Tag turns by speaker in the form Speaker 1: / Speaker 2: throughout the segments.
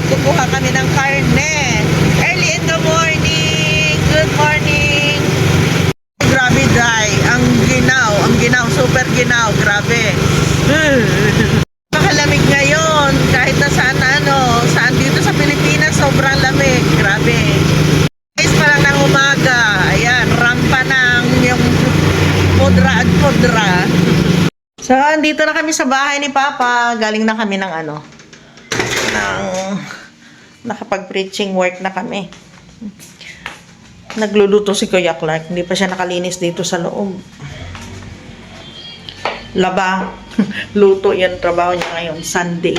Speaker 1: Kukuha kami ng karne. Early in the morning. Good morning. Grabe dry. Ang ginaw, super ginaw. Grabe. Makalamig ngayon. Kahit na saan dito sa Pilipinas, sobrang lamig. Grabe. Guys, pa lang ng umaga. Ayan, rampa ng yung pudra at pudra. So, andito na kami sa bahay ni Papa. Galing na kami ng nakapag-preaching work na kami. Nagluluto si Kuya Clark. Hindi pa siya nakalinis dito sa loob. Laba. Luto yan trabaho niya ngayon. Sunday.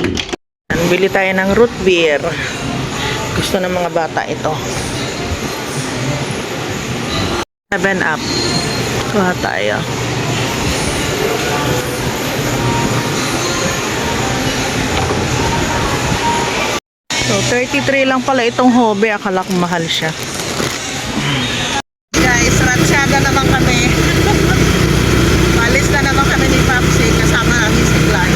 Speaker 1: Bili tayo ng root beer. Gusto ng mga bata ito. 7-Up. Kuha tayo. So, 33 lang pala itong hobby. Akala ko mahal siya. Guys, ratsyada naman kami. Malis na naman kami ni Papsi. Kasama namin si Clark.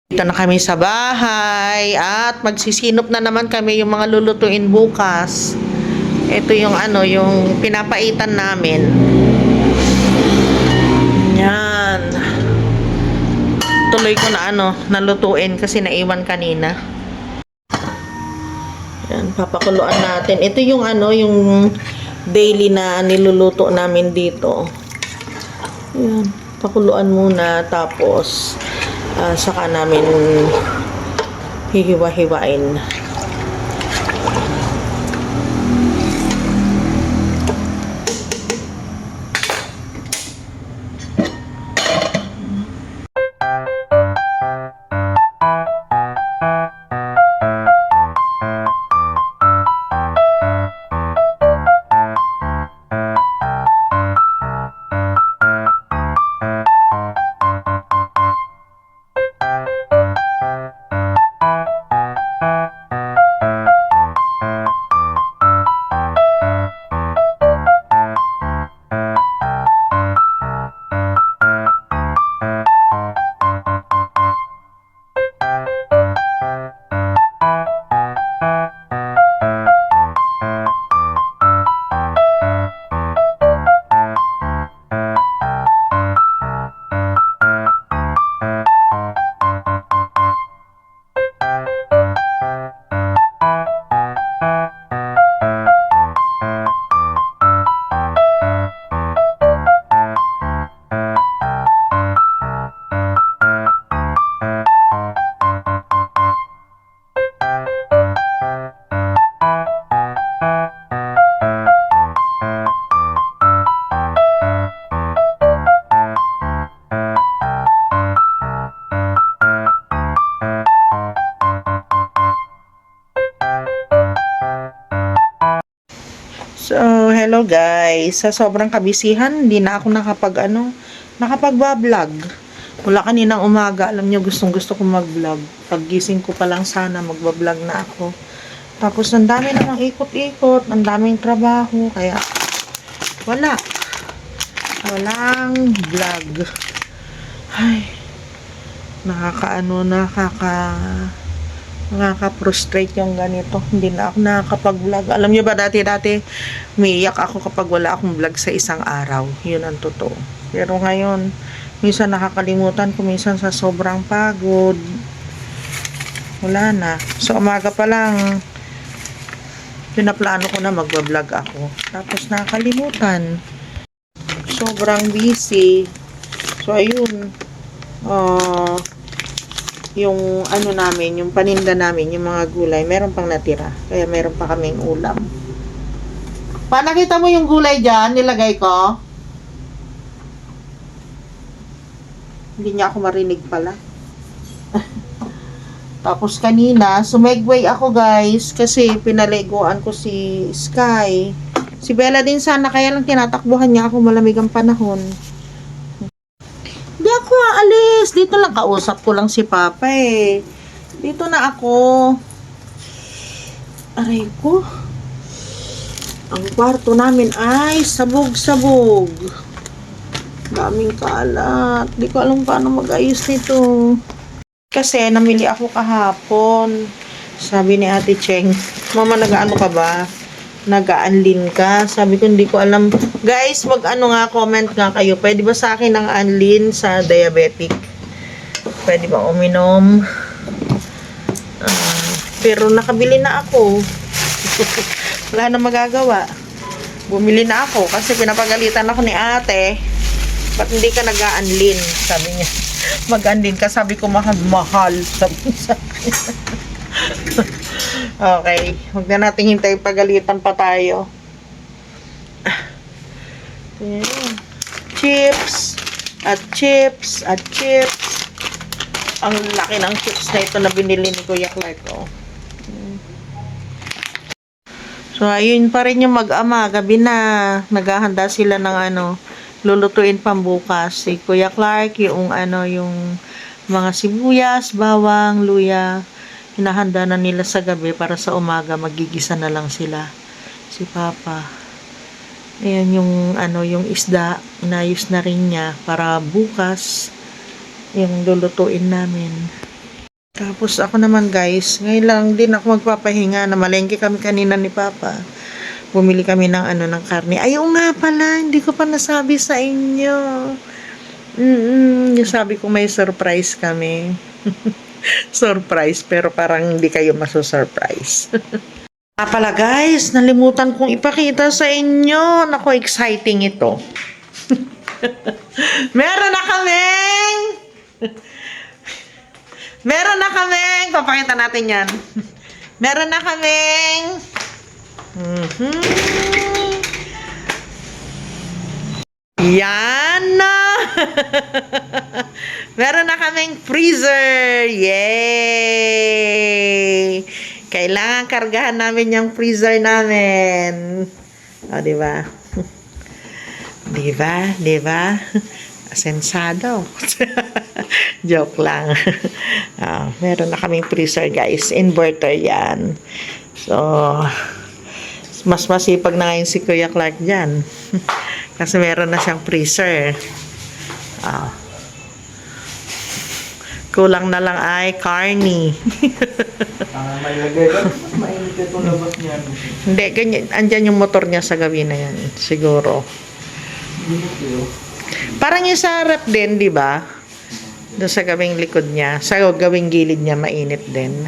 Speaker 1: Dito na kami sa bahay at magsisinop na naman kami yung mga lulutuin bukas. Ito yung yung pinapaitan namin. Yan. Tuloy ko na nalutuin kasi naiwan kanina. Yan, papakuluan natin. Ito yung yung daily na niluluto namin dito. Yan, pakuluan muna tapos saka namin hihiwa-hiwain. So, hello guys. Sa sobrang kabisihan, hindi na ako nakapag-vlog. Mula kaninang umaga, alam nyo, gustong-gusto ko mag-vlog. Paggising ko pa lang sana, mag-vlog na ako. Tapos, ang dami namang ikot-ikot, ang daming trabaho, kaya walang vlog. Ay, nakaka-frustrate yung ganito. Hindi na ako nakakapag-vlog. Alam nyo ba, dati umiiyak ako kapag wala akong vlog sa isang araw. Yun ang totoo. Pero ngayon, minsan nakakalimutan ko, minsan sa sobrang pagod. Wala na. So, umaga pa lang, pinaplano ko na magbablog ako. Tapos nakalimutan. Sobrang busy. So, ayun. Yung ano namin, yung paninda namin, yung mga gulay, meron pang natira. Kaya meron pa kaming ulam. Nakita mo yung gulay dyan, nilagay ko? Hindi niya ako marinig pala. Tapos kanina, sumegway ako guys, kasi pinaliguan ko si Sky. Si Bella din sana, kaya lang tinatakbuhan niya ako, malamig ang panahon. Hindi ako aalis. Dito lang, kausap ko lang si Papa eh. Dito na ako. Aray ko. Ang kwarto namin ay sabog-sabog. Daming kalat. Di ko alam paano mag-ayos nito. Kasi namili ako kahapon. Sabi ni Ate Cheng, Mama, nag-ano ka ba? Nag-anlin ka? Sabi ko, hindi ko alam. Guys, mag-ano nga, comment nga kayo. Pwede ba sa akin ang anlin sa diabetic? Pwede ba uminom? Pero nakabili na ako. Wala na magagawa. Bumili na ako kasi pinapagalitan ako ni ate. Ba't hindi ka nag-aanlin? Sabi niya. Mag-aanlin ka. Sabi ko, mahal. Sabi niya sa akin. Okay. Huwag na natin hintay pagalitan pa tayo. Ayan. Chips. At chips. At chips. Ang laki ng chips na ito na binili ni Kuya Clark. Oh. So, ayun pa rin yung mag-ama. Gabi na. Naghahanda sila ng lulutuin pambukas. Si Kuya Clark, yung yung mga sibuyas, bawang, luya. Hinahanda na nila sa gabi para sa umaga. Magigisa na lang sila. Si Papa. Ayan yung, yung isda. Inayos na rin niya para bukas. Yung lulutuin namin. Tapos ako naman guys, ngayon lang din ako magpapahinga. Namalengke kami kanina ni Papa. Bumili kami ng ng karne. Ayaw nga pala, hindi ko pa nasabi sa inyo. Yung sabi ko may surprise kami. Surprise, pero parang hindi kayo maso-surprise. Pala guys, nalimutan kong ipakita sa inyo. Naku, exciting ito. Meron na kaming papakita natin yan. Meron na kaming yan na. Meron na kaming freezer. Yay! Kailangan kargahan namin yung freezer namin. O, diba? Diba? Sensado. Joke lang. Meron na kaming freezer guys. Inverter yan. So, mas masipag na ngayon si Kuya Clark dyan. Kasi meron na siyang freezer. Kulang na lang ay karni.
Speaker 2: May lagay ka. Mainit itong labas niya.
Speaker 1: Hindi, ganyan. Andyan yung motor niya sa gabi na yan. Siguro. Parang yung sa rep din, di ba? Doon sa gawing likod niya. Sa gawing gilid niya, mainit din.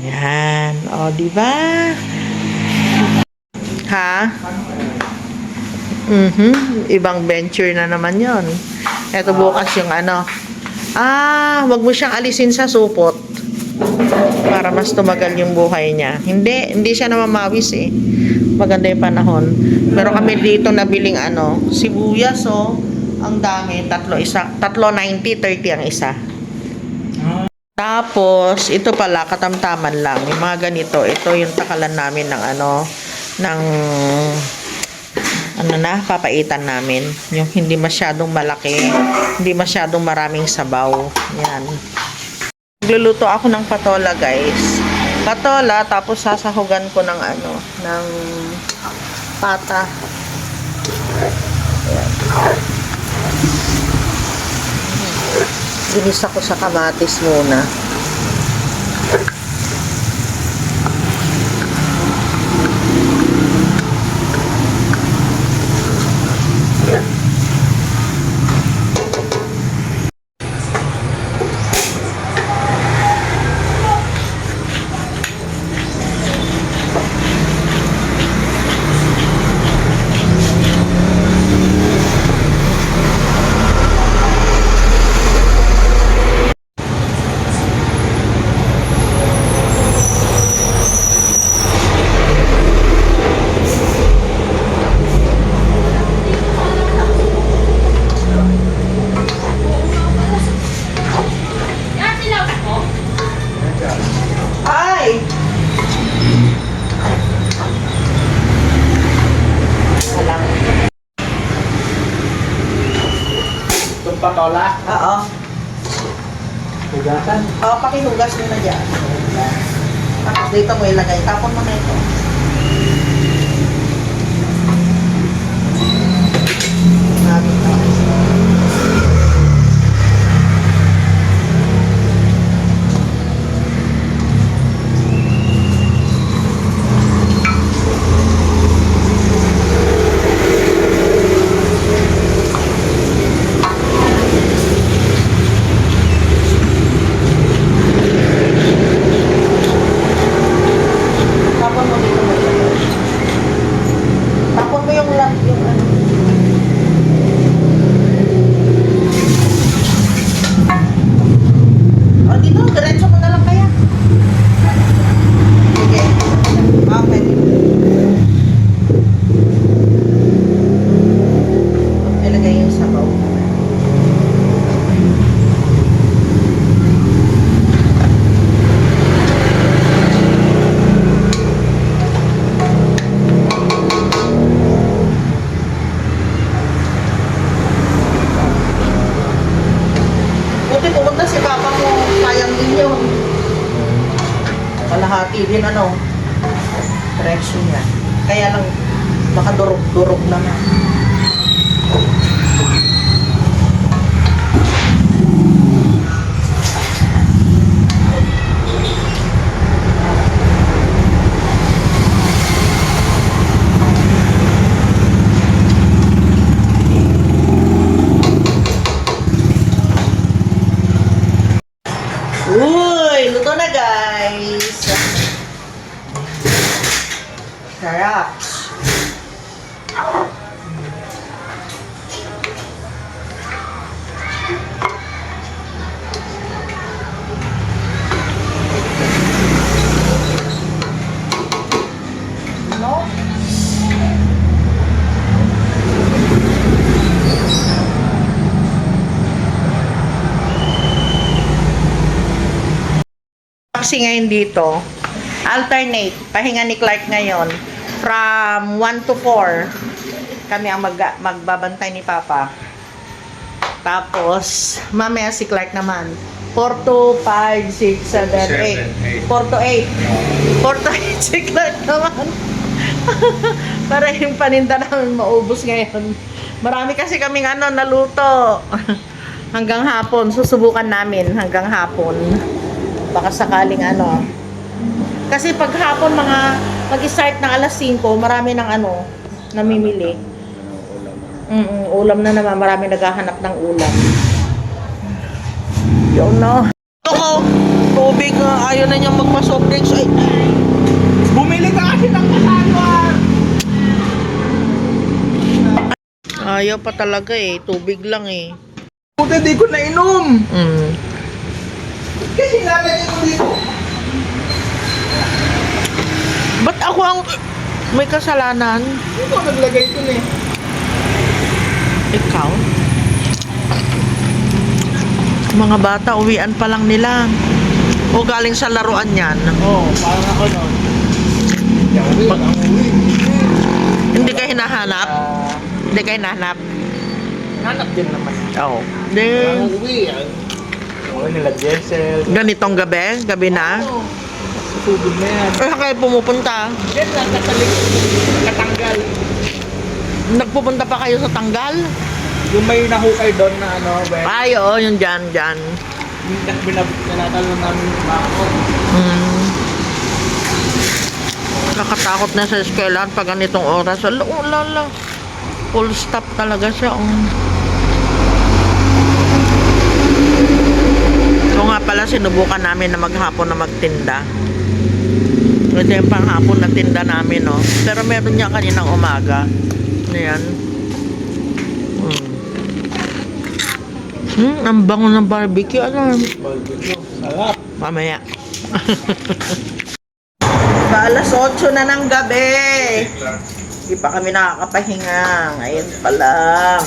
Speaker 1: Yan. O, di ba? Ha? Ibang venture na naman yon. Ito bukas yung wag mo siyang alisin sa supot. Para mas tumagal yung buhay niya. Hindi siya namamawis eh. Maganda yung panahon. Pero kami dito nabiling sibuyas ang dami, tatlo 90, 30 ang isa. Tapos, ito pala, katamtaman lang. Yung mga ganito, ito yung takalan namin ng papaitan namin. Yung hindi masyadong malaki, hindi masyadong maraming sabaw. Yan. Magluluto ako ng patola, guys. Patola, tapos sasahugan ko ng ng pata. Ayan. Ginisa ko sa kamatis muna.
Speaker 2: Lola.
Speaker 1: Oo.
Speaker 2: Hugasan.
Speaker 1: Oo, pakihugas mo na dyan. Tapos dito mo ilagay. Tapon mo na ito. Natin na. Tapon mo dito mo ilagay. Tapon mo yung ano. O dito, diretso mo na lang kaya. Sige. Okay. Ilagay yung sabaw. Buti pumunta si Papa mo, sayang din yun. Kalahati din ano, presyo niya. Kaya lang, baka durog-durog lang. Uy, luto na guys. Sarap. No? Kasi ngayon dito, alternate, pahinga ni Clark ngayon, from 1 to 4, kami ang magbabantay ni Papa. Tapos, mamaya si Clark naman, 4 to 5, 6, 7, 8. 4 to 8. 4 to 8 si Clark naman. Para yung paninda namin maubos ngayon. Marami kasi kaming naluto. Hanggang hapon, susubukan namin hanggang hapon. Baka sakaling Kasi pag hapon mag-start ng alas 5, marami ng namimili. Ulam na naman, marami naghahanap ng ulam. Yun no. Ako, tubig ayaw na niyang magpa-soft drinks. Ay,
Speaker 2: Bumili ka kasi ng kasalwa.
Speaker 1: ayaw pa talaga tubig lang
Speaker 2: Puta, di ko nainom. Kasi lalagay ko dito.
Speaker 1: Ba't ako ang may kasalanan?
Speaker 2: Dito naglagay ko eh.
Speaker 1: Ikaw? Mga bata, uwian pa lang nila. O galing sa laruan yan.
Speaker 2: Oo, parang ako nun. Ang uwi.
Speaker 1: Hindi ka hinahanap? Hindi ka hinahanap?
Speaker 2: Hanap din naman.
Speaker 1: Oo.
Speaker 2: Ang uwi. Ang nila Jessel.
Speaker 1: Ganitong gabi na.
Speaker 2: Susugod na yan.
Speaker 1: Kaya kayo pumupunta?
Speaker 2: Yan lang, katanggal.
Speaker 1: Nagpupunta pa kayo sa Tanggal?
Speaker 2: Yung may nahukay doon na
Speaker 1: Ay, oo, yung dyan.
Speaker 2: Binatalo namin yung bako.
Speaker 1: Nakatakot na sa eskwelahan pag ganitong oras. Lala. Full stop talaga siya. So nga pala, sinubukan namin na maghapon na magtinda. Ito yung panghapon na tinda namin, no? Pero meron niya kaninang umaga. Ayan. Ang bango ng barbecue.
Speaker 2: Barbecue. Sarap.
Speaker 1: Mamaya. Alas 8 na ng gabi. Hindi pa kami nakakapahinga. Ngayon pa lang.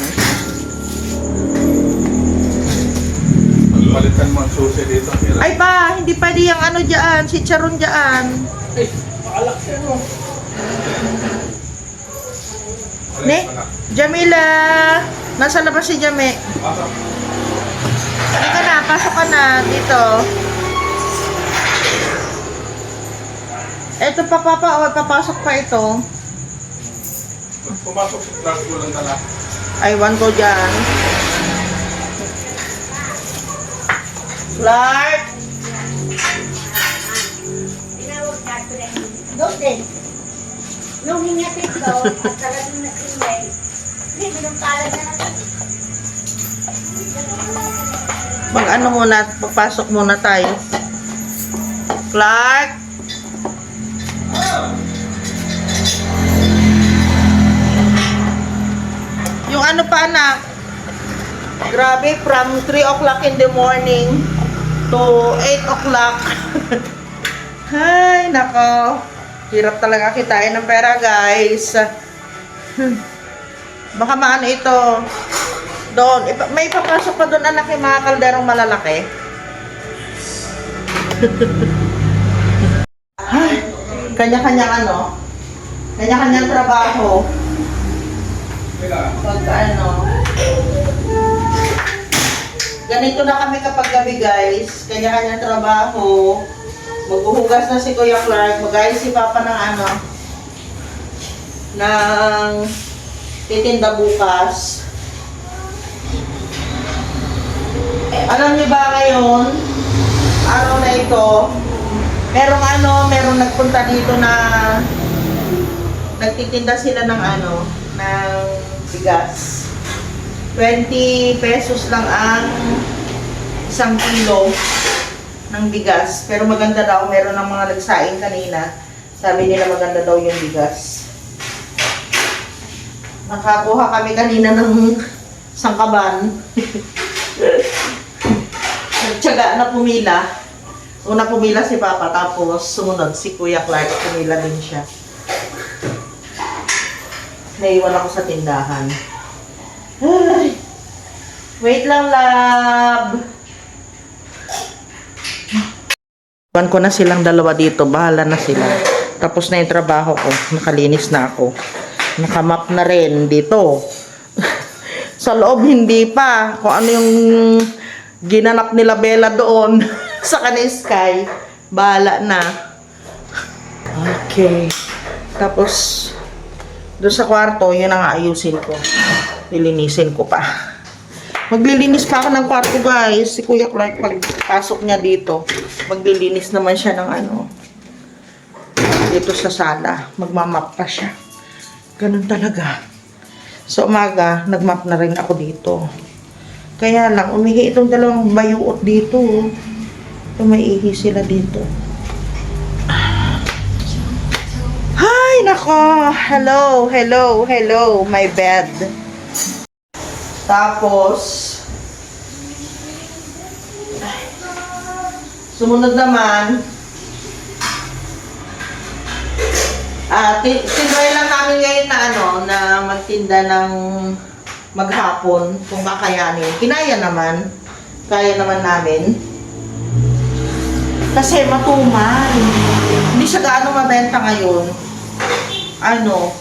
Speaker 2: Palitan mo ang susi dito.
Speaker 1: Ay pa, hindi pwede yung dyan, si Charon dyan.
Speaker 2: Ay, makalak siya no.
Speaker 1: Ne? Jamila! Nasa labas si Jame.
Speaker 2: Pasok.
Speaker 1: pasok ka na dito. Ito pa, Papa. O, papasok pa ito.
Speaker 2: Pumasok sa class ko lang tala.
Speaker 1: Aywan ko dyan. Clark!
Speaker 3: Tinawag natin rin. Doon din. Nung hingatid ko, at talagang nag-ingay, hindi, binumpalan na natin.
Speaker 1: Mag-ano muna, papasok muna tayo. Clark! Yung ano pa, anak? Grabe, from 3 o'clock in the morning to 8 o'clock. Ay, nako. Hirap talaga kitain ng pera, guys. Baka maano ito. Doon. May papasok pa doon, anak, yung mga kalderong malalaki. Ay, kanya-kanyang ano. Kanya-kanyang trabaho. Pag ano. Ganito na kami kapag gabi, guys. Kanya-kanyang trabaho. Maghuhugas na si Kuya Clark. Mag-ayos si Papa ng ano. Ng titinda bukas. Alam niyo ba ngayon, araw na ito, merong nagpunta dito na nagtitinda sila ng ano, ng bigas. 20 pesos lang ang 1 kilo ng bigas. Pero maganda daw, meron ng mga nagsaing kanina. Sabi nila maganda daw yung bigas. Nakakuha kami kanina ng sangkaban. Nagtyaga na pumila. Una pumila si Papa, tapos sumunod si Kuya Clark. Pumila din siya. Naiwan ako sa tindahan. Ay, wait lang, love. Iwan ko na silang dalawa dito. Bahala na sila. Tapos na yung trabaho ko. Nakalinis na ako. Nakamap na rin dito. Sa loob, hindi pa. Kung ano yung ginanap nila Bella doon sa Sky. Bahala na. Okay. Tapos, doon sa kwarto, yun ang ayusin ko. Lilinisin ko pa. Maglilinis pa ako ng kwarto, guys. Si Kuya Clark, pagpasok niya dito, maglilinis naman siya ng ano. Dito sa sala. Magmamap pa siya. Ganun talaga. Sa umaga, nagmap na rin ako dito. Kaya lang, umihi itong dalawang bayuot dito. Tumaihi sila dito. Ay, nako. Hello, hello, hello, my bed. Tapos, sumunod naman, tinry lang namin ngayon na ano, na magtinda ng maghapon kung kakayanin. Kinaya naman. Kaya naman namin. Kasi matumal. Hindi siya gaano mabenta ngayon. Ano,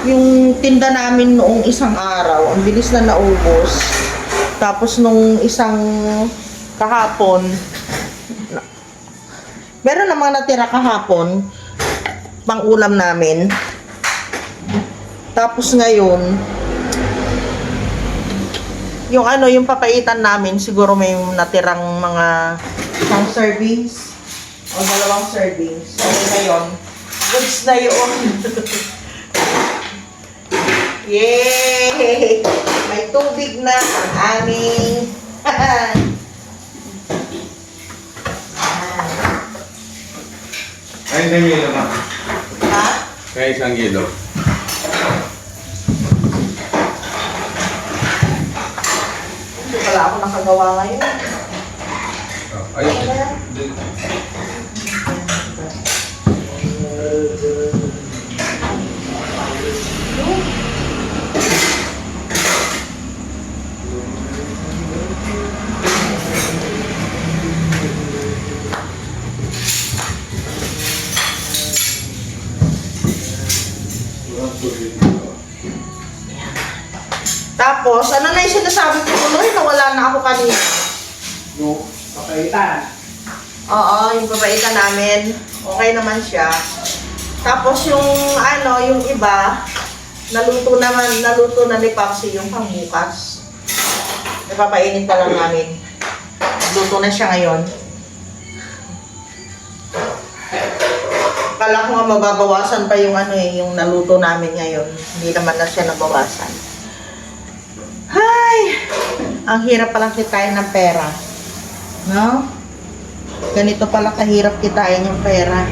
Speaker 1: yung tinda namin noong isang araw, ang bilis na naubos. Tapos nung isang kahapon, meron namang natira kahapon, pang ulam namin. Tapos ngayon, yung ano, yung papaitan namin, siguro may natirang mga isang servings o 2 servings. So ngayon, goods na yun. Yay! May tubig na ang aming
Speaker 2: Kaya isang kilo na.
Speaker 1: ha?
Speaker 2: Kaya isang kilo.
Speaker 1: Hindi pala ako nakagawa ngayon.
Speaker 2: Ayun.
Speaker 1: Tapos, ano na pala yung sinasabi ko tuloy na wala na ako kanina.
Speaker 2: Yung papaitan.
Speaker 1: Oo, yung babaitan namin. Okay naman siya. Tapos yung ano, yung iba, naluto na ni Papsi yung pangbukas. Ipapainit pa lang namin. Luto na siya ngayon. Akala ko nga mababawasan pa yung ano eh, yung naluto namin ngayon. Hindi naman na siya nabawasan. Hay! Ang hirap palang kitain ng pera. No? Ganito pala kahirap kitain yung pera.